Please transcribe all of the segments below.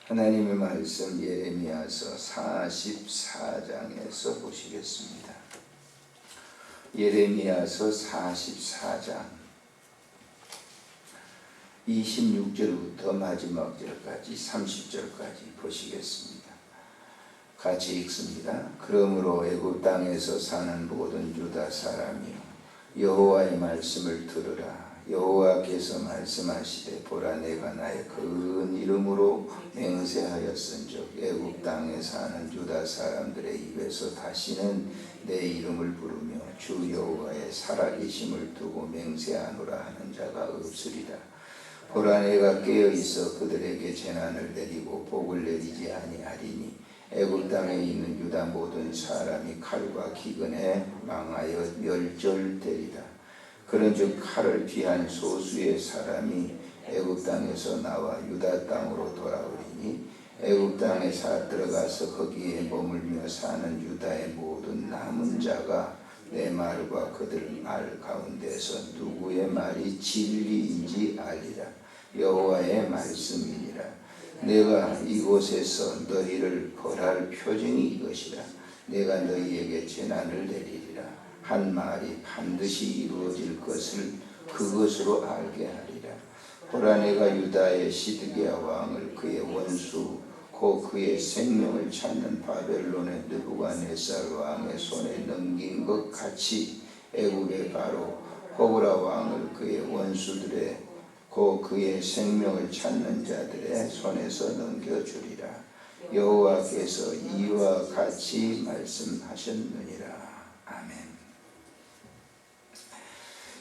하나님의 말씀 예레미야서 44장에서 보시겠습니다. 예레미야서 44장 26절부터 마지막 절까지 30절까지 보시겠습니다. 같이 읽습니다. 그러므로 애굽 땅에서 사는 모든 유다 사람이여 여호와의 말씀을 들으라. 여호와께서 말씀하시되 보라 내가 나의 큰 이름으로 맹세하였은즉 애굽 땅에 사는 유다 사람들의 입에서 다시는 내 이름을 부르며 주 여호와의 살아계심을 두고 맹세하노라 하는 자가 없으리라. 보라 내가 깨어있어 그들에게 재난을 내리고 복을 내리지 아니하리니 애굽 땅에 있는 유다 모든 사람이 칼과 기근에 망하여 멸절되리라. 그런즉 칼을 피한 소수의 사람이 애굽 땅에서 나와 유다 땅으로 돌아오리니 애굽 땅에 들어가서 거기에 머물며 사는 유다의 모든 남은 자가 내 말과 그들 말 가운데서 누구의 말이 진리인지 알리라. 여호와의 말씀이니라. 내가 이곳에서 너희를 벌할 표징이 이것이라. 내가 너희에게 재난을 내리리라. 한 말이 반드시 이루어질 것을 그것으로 알게 하리라. 보라 내가 유다의 시드기야 왕을 그의 원수 곧 그의 생명을 찾는 바벨론의 느부갓네살 왕의 손에 넘긴 것 같이 애굽의 바로 호브라 왕을 그의 원수들의 곧 그의 생명을 찾는 자들의 손에서 넘겨주리라. 여호와께서 이와 같이 말씀하셨느니라. 아멘.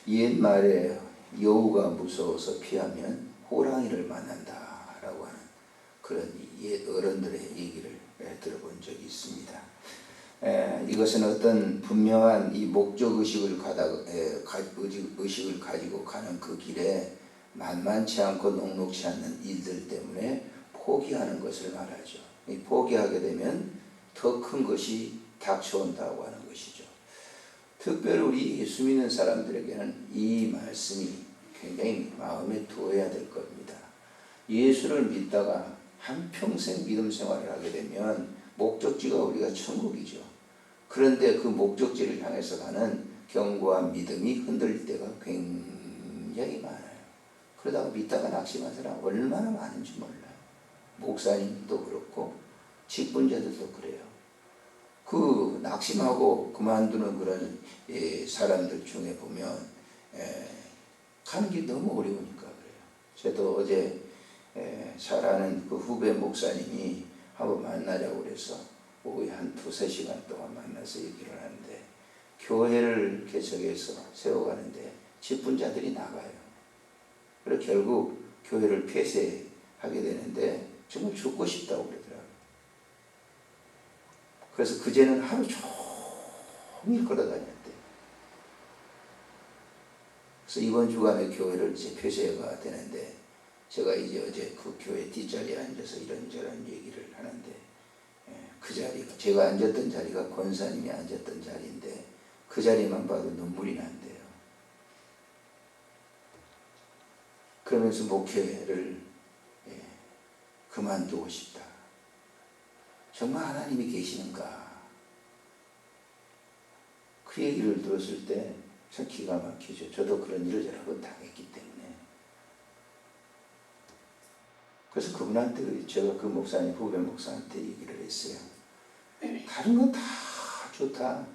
옛말에 여우가 무서워서 피하면 호랑이를 만난다라고 하는 그런 옛 어른들의 얘기를 들어본 적이 있습니다. 이것은 어떤 분명한 이 목적의식을 의식을 가지고 가는 그 길에 만만치 않고 녹록치 않는 일들 때문에 포기하는 것을 말하죠. 포기하게 되면 더 큰 것이 닥쳐온다고 하는 것이죠. 특별히 우리 예수 믿는 사람들에게는 이 말씀이 굉장히 마음에 두어야 될 겁니다. 예수를 믿다가 한평생 믿음 생활을 하게 되면 목적지가 우리가 천국이죠. 그런데 그 목적지를 향해서 가는 견고한 믿음이 흔들릴 때가 굉장히 많아요. 그러다가 믿다가 낙심한 사람 얼마나 많은지 몰라요. 목사님도 그렇고 직분자들도 그래요. 그 낙심하고 그만두는 그런 사람들 중에 보면 가는 게 너무 어려우니까 그래요. 저도 어제 잘 아는 그 후배 목사님이 한번 만나자고 그래서 오후에 한 2-3시간 동안 만나서 얘기를 하는데 교회를 개척해서 세워가는데 직분자들이 나가요. 그래서 결국 교회를 폐쇄하게 되는데 정말 죽고 싶다고 그러더라고요. 그래서 그제는 하루 종일 걸어다녔대. 그래서 이번 주간에 교회를 이제 폐쇄가 되는데 제가 이제 어제 그 교회 뒷자리에 앉아서 이런저런 얘기를 하는데 그 자리가 제가 앉았던 자리가 권사님이 앉았던 자리인데 그 자리만 봐도 눈물이 난대요. 그러면서 목회를 그만두고 싶다. 정말 하나님이 계시는가? 그 얘기를 들었을 때 참 기가 막히죠. 저도 그런 일을 여러 번 당했기 때문에. 그래서 그분한테 제가 그 목사님, 후배 목사한테 얘기를 했어요. 다른 건 다 좋다.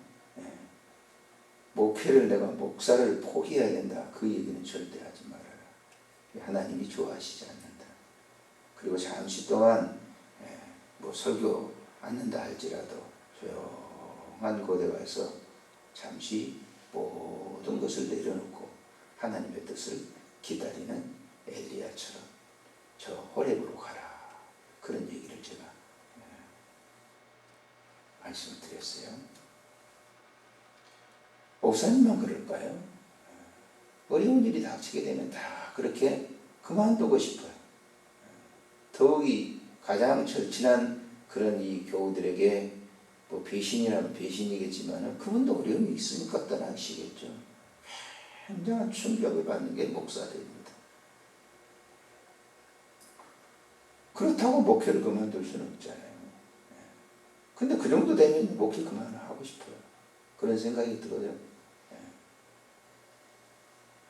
목회를 내가 목사를 포기해야 된다. 그 얘기는 절대 하지 말아라. 하나님이 좋아하시지 않는다. 그리고 잠시 동안 뭐 설교 않는다 할지라도 조용한 곳에 가서 잠시 모든 것을 내려놓고 하나님의 뜻을 기다리는 엘리야처럼 저 호렙으로 가라. 그런 얘기를 제가 말씀을 드렸어요. 목사님만 그럴까요? 어려운 일이 닥치게 되면 다 그렇게 그만두고 싶어요. 더욱이 가장 절친한 그런 이 교우들에게 뭐 배신이라면 배신이겠지만 그분도 어려움이 있으니까 떠나시겠죠. 굉장한 충격을 받는 게 목사들입니다. 그렇다고 목회를 그만둘 수는 없잖아요. 근데 그 정도 되면 목회 그만하고 싶어요. 그런 생각이 들어요.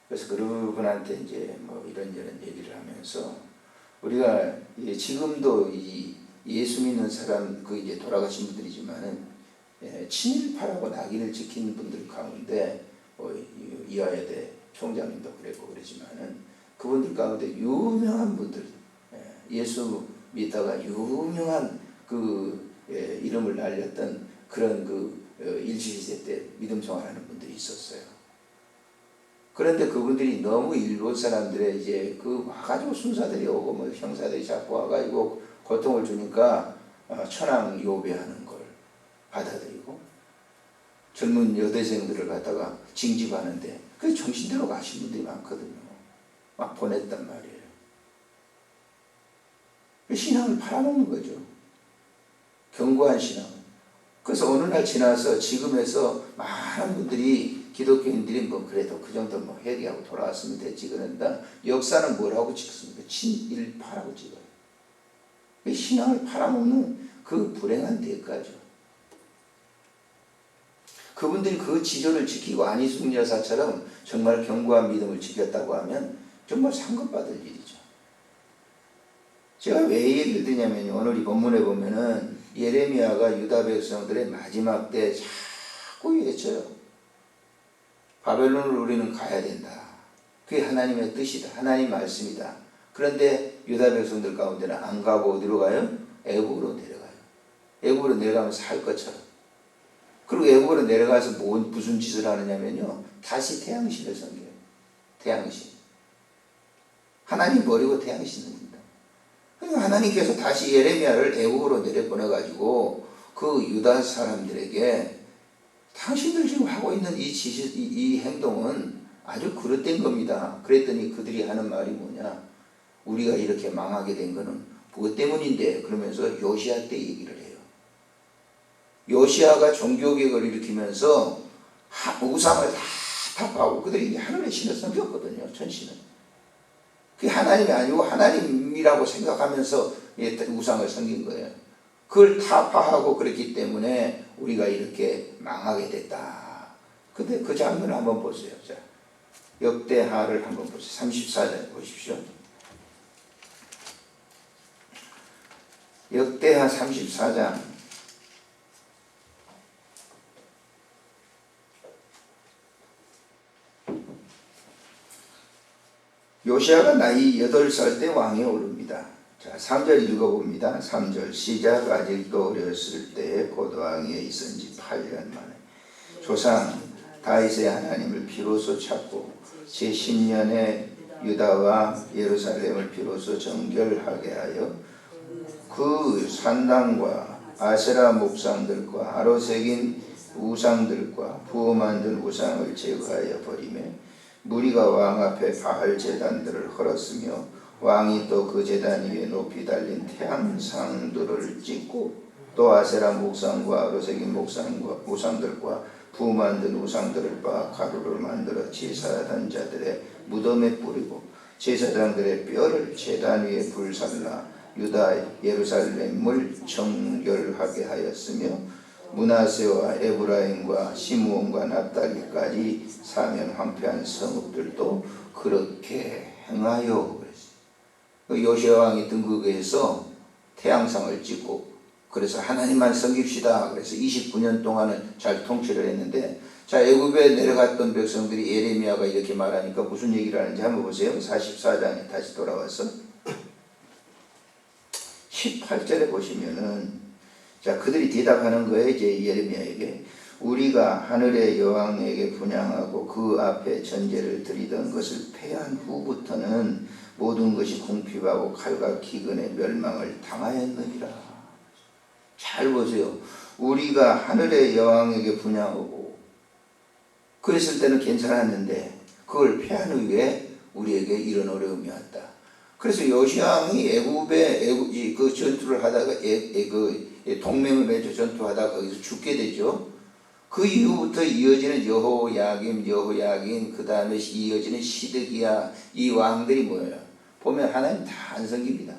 그래서 그분한테 이제 뭐 이런저런 얘기를 하면서 우리가 지금도 이 예수 믿는 사람 그 이제 돌아가신 분들이지만은 친일파라고 낙인을 지킨 분들 가운데 이화여대 총장님도 그랬고 그러지만은 그분들 가운데 유명한 분들 예수 믿다가 유명한 그 이름을 날렸던 그런 그 일시시대 때 믿음 생활하는 분들이 있었어요. 그런데 그분들이 너무 일본 사람들의 이제 그 와가지고 순사들이 오고 뭐 형사들이 자꾸 와가지고 고통을 주니까 천황 요배하는 걸 받아들이고 젊은 여대생들을 갖다가 징집하는데 그 정신대로 가신 분들이 많거든요. 막 보냈단 말이에요. 신앙을 팔아먹는 거죠. 견고한 신앙. 그래서 어느 날 지나서 지금에서 많은 분들이 기독교인들이 뭐 그래도 그 정도 뭐 회개하고 돌아왔으면 됐지 그런다. 역사는 뭐라고 찍습니까? 친일파라고 찍어요. 신앙을 팔아먹는 그 불행한 대가죠. 그분들이 그 지조를 지키고 안희숙 여사처럼 정말 견고한 믿음을 지켰다고 하면 정말 상급받을 일이죠. 제가 왜 얘기를 드냐면요. 오늘 이 본문에 보면은 예레미야가 유다 백성들의 마지막 때 자꾸 외쳐요. 바벨론으로 우리는 가야 된다. 그게 하나님의 뜻이다. 하나님 말씀이다. 그런데 유다 백성들 가운데는 안 가고 어디로 가요? 애굽으로 내려가요. 애굽으로 내려가면서 살 것처럼. 그리고 애굽으로 내려가서 무슨 짓을 하느냐면요. 다시 태양신을 섬겨요. 태양신. 하나님 버리고 태양신을 믿는다. 그러니까 하나님께서 다시 예레미야를 애굽으로 내려보내가지고 그 유다 사람들에게 당신들 지금 하고 있는 이 행동은 아주 그릇된 겁니다. 그랬더니 그들이 하는 말이 뭐냐. 우리가 이렇게 망하게 된 거는 무엇 때문인데 그러면서 요시야 때 얘기를 해요. 요시야가 종교개혁을 일으키면서 우상을 다 타파하고 그들이 하늘의 신을 섬겼거든요. 천신은. 그게 하나님이 아니고 하나님이라고 생각하면서 우상을 섬긴 거예요. 그걸 타파하고 그랬기 때문에 우리가 이렇게 망하게 됐다. 근데 그 장면을 한번 보세요. 자, 역대하를 한번 보세요. 34절 보십시오. 역대하 34장. 요시야가 나이 8살 때 왕에 오릅니다. 자, 3절 읽어봅니다. 3절 시작. 아직도 어렸을 때에 곧 왕위에 있은 지 8년 만에 조상 다윗의 하나님을 비로소 찾고 제10년에 유다와 예루살렘을 비로소 정결하게 하여 그 산당과 아세라 목상들과 아로 새긴 우상들과 부어 만든 우상을 제거하여 버리매 무리가 왕 앞에 바알 제단들을 헐었으며 왕이 또 그 제단 위에 높이 달린 태양상들을 찍고 또 아세라 목상과 아로 새긴 목상과 우상들과 부 만든 우상들을 빻아 가루를 만들어 제사하던 자들의 무덤에 뿌리고 제사장들의 뼈를 제단 위에 불살라 유다 예루살렘을 정결하게 하였으며 므낫세와 에브라임과 시므온과 납달리까지 사면 황폐한 성읍들도 그렇게 행하여 그랬어요. 요시야 왕이 등극해서 태양상을 찍고 그래서 하나님만 섬깁시다. 그래서 29년 동안은 잘 통치를 했는데 자 애굽에 내려갔던 백성들이 예레미야가 이렇게 말하니까 무슨 얘기를 하는지 한번 보세요. 44장에 다시 돌아와서 18절에 보시면은 자 그들이 대답하는 거예요. 이제 예레미야에게 우리가 하늘의 여왕에게 분향하고 그 앞에 전제를 드리던 것을 폐한 후부터는 모든 것이 궁핍하고 칼과 기근의 멸망을 당하였느니라. 잘 보세요. 우리가 하늘의 여왕에게 분향하고 그랬을 때는 괜찮았는데 그걸 폐한 후에 우리에게 이런 어려움이 왔다. 그래서 요시왕이 애굽에 그 전투를 하다가 그 동맹을 맺어 전투하다가 거기서 죽게 되죠. 그 이후부터 이어지는 여호야김 그 다음에 이어지는 시드기야 이 왕들이 뭐예요? 보면 하나님 다 안 섬깁니다.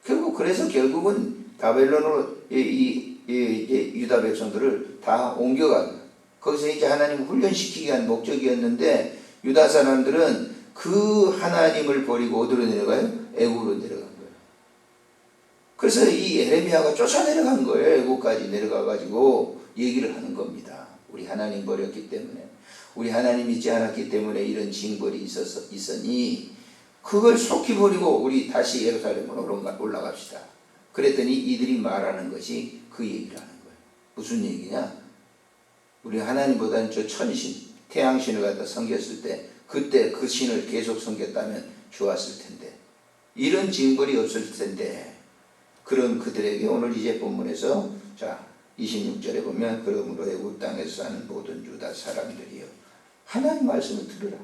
그 그래서 결국은 바벨론으로 이제 유다 백성들을 다 옮겨가고 거기서 이제 하나님 훈련시키기 위한 목적이었는데 유다 사람들은 그 하나님을 버리고 어디로 내려가요? 애굽으로 내려간 거예요. 그래서 이 예레미야가 쫓아내려간 거예요. 애굽까지 내려가가지고 얘기를 하는 겁니다. 우리 하나님 버렸기 때문에, 우리 하나님 믿지 않았기 때문에 이런 징벌이 있으니 그걸 속히 버리고 우리 다시 예루살렘으로 올라갑시다. 그랬더니 이들이 말하는 것이 그 얘기를 하는 거예요. 무슨 얘기냐? 우리 하나님보다는 저 천신, 태양신을 갖다 섬겼을 때 그때 그 신을 계속 섬겼다면 좋았을 텐데, 이런 징벌이 없을 텐데, 그런 그들에게 오늘 이제 본문에서 자 26절에 보면 그러므로 애굽 땅에서 사는 모든 유다 사람들이여 하나님 말씀을 들으라.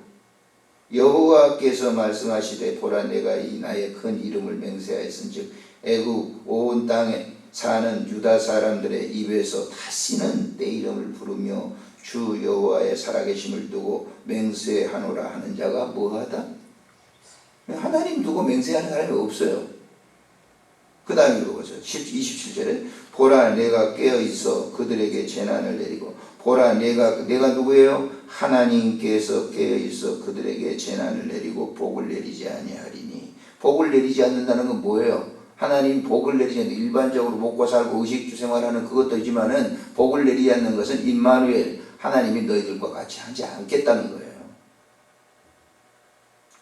여호와께서 말씀하시되 보라 내가 이 나의 큰 이름을 맹세하였은즉 애굽 온 땅에 사는 유다 사람들의 입에서 다시는 내 이름을 부르며 주 여호와의 살아계심을 두고 맹세하노라 하는 자가 뭐하다? 하나님 두고 맹세하는 사람이 없어요. 그 다음에 읽어보세요. 27절에 보라 내가 깨어있어 그들에게 재난을 내리고, 보라 내가 누구예요? 하나님께서 깨어있어 그들에게 재난을 내리고 복을 내리지 아니하리니. 복을 내리지 않는다는 건 뭐예요? 하나님 복을 내리지 않는, 일반적으로 먹고 살고 의식주 생활하는 그것도 있지만은 복을 내리지 않는 것은 임마누엘, 하나님이 너희들과 같이 하지 않겠다는 거예요.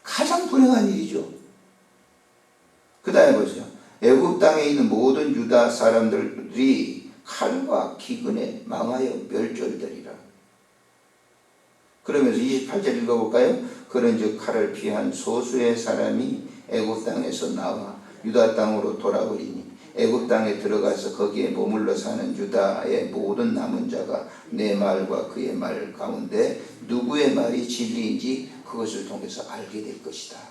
가장 불행한 일이죠. 그 다음에 보세요. 애굽 땅에 있는 모든 유다 사람들이 칼과 기근에 망하여 멸절되리라. 그러면서 28절 읽어볼까요? 그런즉 칼을 피한 소수의 사람이 애굽 땅에서 나와 유다 땅으로 돌아오리니 애굽 땅에 들어가서 거기에 머물러 사는 유다의 모든 남은 자가 내 말과 그의 말 가운데 누구의 말이 진리인지 그것을 통해서 알게 될 것이다.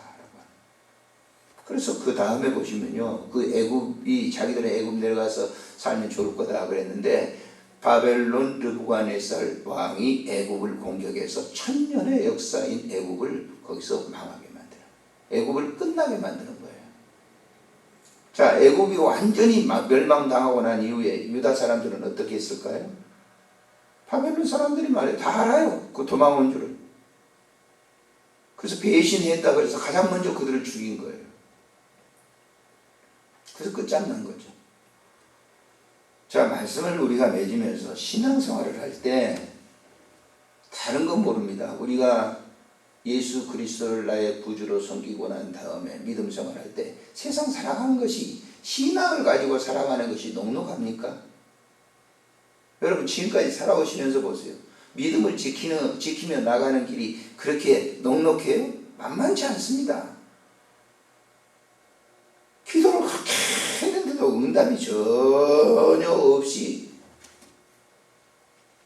그래서 그 다음에 보시면요, 그 애굽이 자기들의 애굽 내려가서 살면 좋을 거다 그랬는데 바벨론 르부갓네살 왕이 애굽을 공격해서 1000년의 역사인 애굽을 거기서 망하게 만들어요. 애굽을 끝나게 만드는 거예요. 자, 애굽이 완전히 멸망당하고 난 이후에 유다 사람들은 어떻게 했을까요? 바벨론 사람들이 말해요. 다 알아요. 그 도망온 줄을. 그래서 배신했다 그래서 가장 먼저 그들을 죽인 거예요. 그래서 끝장난 거죠. 자, 말씀을 우리가 맺으면서 신앙생활을 할 때 다른 건 모릅니다. 우리가 예수 그리스도를 나의 구주로 섬기고 난 다음에 믿음 생활할 때 세상 살아가는 것이, 신앙을 가지고 살아가는 것이 녹록합니까? 여러분 지금까지 살아오시면서 보세요. 믿음을 지키며 나가는 길이 그렇게 녹록해요? 만만치 않습니다. 기도를 그렇게 했는데도 응답이 전혀 없이,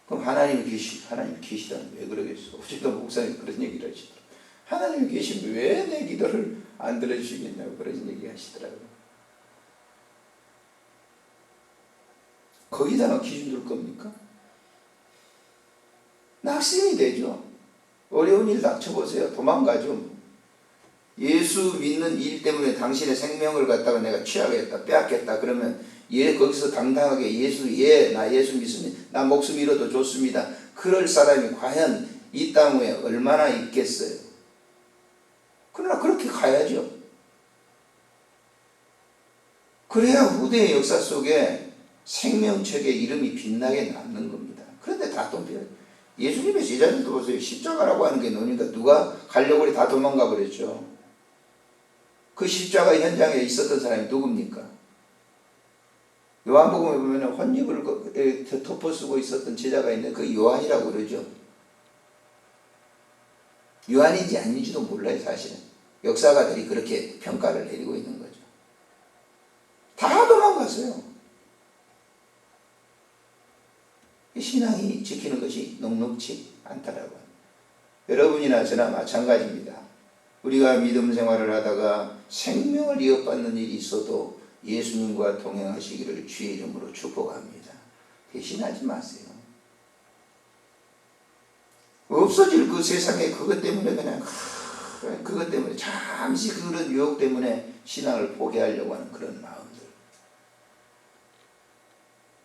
그럼 하나님이 계시다면 왜 그러겠어? 어제도 목사님 그런 얘기를 하시더라고요. 하나님이 계시면 왜 내 기도를 안 들어주시겠냐고 그런 얘기 하시더라고요. 거기다가 기준 둘 겁니까? 낙심이 되죠. 어려운 일 닥쳐보세요. 도망가죠. 예수 믿는 일 때문에 당신의 생명을 갖다가 내가 취하겠다, 빼앗겠다 그러면 거기서 당당하게 나 예수 믿습니다. 나 목숨 잃어도 좋습니다. 그럴 사람이 과연 이 땅 위에 얼마나 있겠어요? 그러나 그렇게 가야죠. 그래야 후대의 역사 속에 생명책의 이름이 빛나게 남는 겁니다. 그런데 다 덤벼요. 예수님의 제자들도 보세요. 십자가라고 하는 게 너니까 누가 가려고 그래 다 도망가 버렸죠. 그 십자가 현장에 있었던 사람이 누굽니까? 요한복음에 보면 혼입을 덮어쓰고 있었던 제자가 있는데 그 요한이라고 그러죠. 요한인지 아닌지도 몰라요. 사실은 역사가들이 그렇게 평가를 내리고 있는 거죠. 다 도망갔어요. 신앙이 지키는 것이 녹록지 않다라고. 여러분이나 저나 마찬가지입니다. 우리가 믿음 생활을 하다가 생명을 이어받는 일이 있어도 예수님과 동행하시기를 주의 이름으로 축복합니다. 배신하지 마세요. 없어질 그 세상에 그것 때문에 그것 때문에 잠시 그런 유혹 때문에 신앙을 포기하려고 하는 그런 마음들.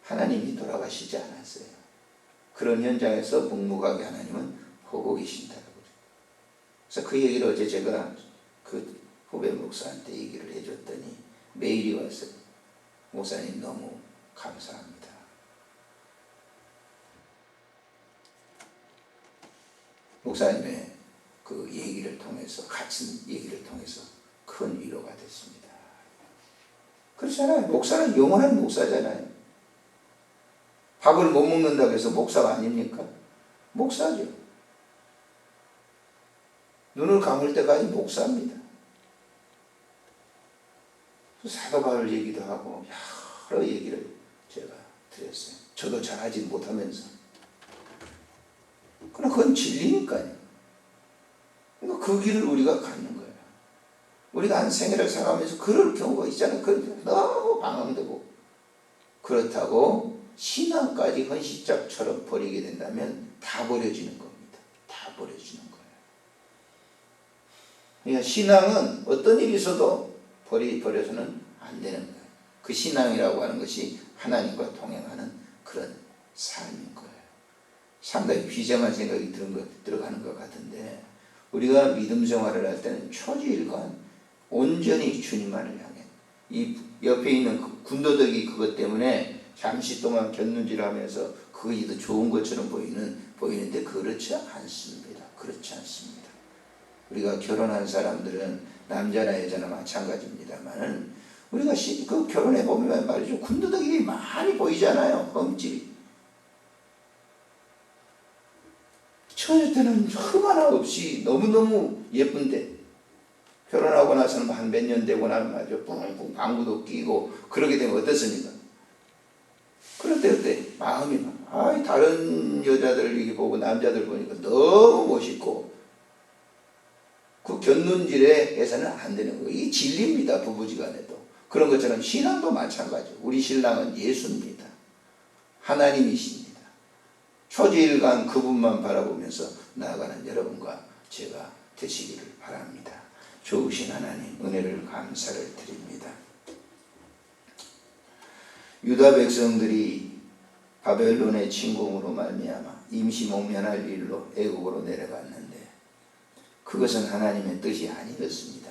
하나님이 돌아가시지 않았어요. 그런 현장에서 묵묵하게 하나님은 보고 계신다고. 그래서 그 얘기를 어제 제가 그 후배 목사한테 얘기를 해줬더니 메일이 왔어요. 목사님 너무 감사합니다. 목사님의 그 얘기를 통해서, 같은 얘기를 통해서 큰 위로가 됐습니다. 그렇잖아요. 목사는 영원한 목사잖아요. 밥을 못 먹는다고 해서 목사가 아닙니까? 목사죠. 눈을 감을 때까지 목사입니다. 사도 바울 얘기도 하고 여러 얘기를 제가 드렸어요. 저도 잘하지 못하면서. 그러나 그건 진리니까요. 그러니까 그 길을 우리가 가는 거예요. 우리가 한 생애를 살아가면서 그럴 경우가 있잖아요. 너무 방황되고. 그렇다고 신앙까지 헌시짝처럼 버리게 된다면 다 버려지는 겁니다. 다 버려지는 거예요. 그러니까 신앙은 어떤 일이 있어도 버려서는 안 되는 거예요. 그 신앙이라고 하는 것이 하나님과 동행하는 그런 삶인 거예요. 상당히 비장한 생각이 들어가는 것 같은데, 우리가 믿음 생활을 할 때는 초지일관 온전히 주님만을 향해, 이 옆에 있는 그 군더더기 그것 때문에 잠시 동안 곁눈질하면서 그것이 더 좋은 것처럼 보이는데 그렇지 않습니다. 그렇지 않습니다. 우리가 결혼한 사람들은 남자나 여자나 마찬가지입니다만은 우리가 그 결혼해 보면 말이죠, 군더더기 많이 보이잖아요. 흠집이. 처녀 때는 흠 하나 없이 너무너무 예쁜데, 결혼하고 나서는 한 몇 년 되고 나면 말이죠, 뿡뿡 방구도 끼고 그러게 되면 어떻습니까? 그럴 때 그때 마음이 막, 다른 여자들 이렇게 보고 남자들 보니까 너무 멋있고, 그 곁눈질에서는 안 되는 거예요. 이게 진리입니다. 부부지간에도. 그런 것처럼 신앙도 마찬가지예요. 우리 신랑은 예수입니다. 하나님이십니다. 초지일관 그분만 바라보면서 나아가는 여러분과 제가 되시기를 바랍니다. 좋으신 하나님, 은혜를 감사를 드립니다. 유다 백성들이 바벨론의 침공으로 말미암아 임시 목면할 일로 애국으로 내려갔는데 그것은 하나님의 뜻이 아니었습니다.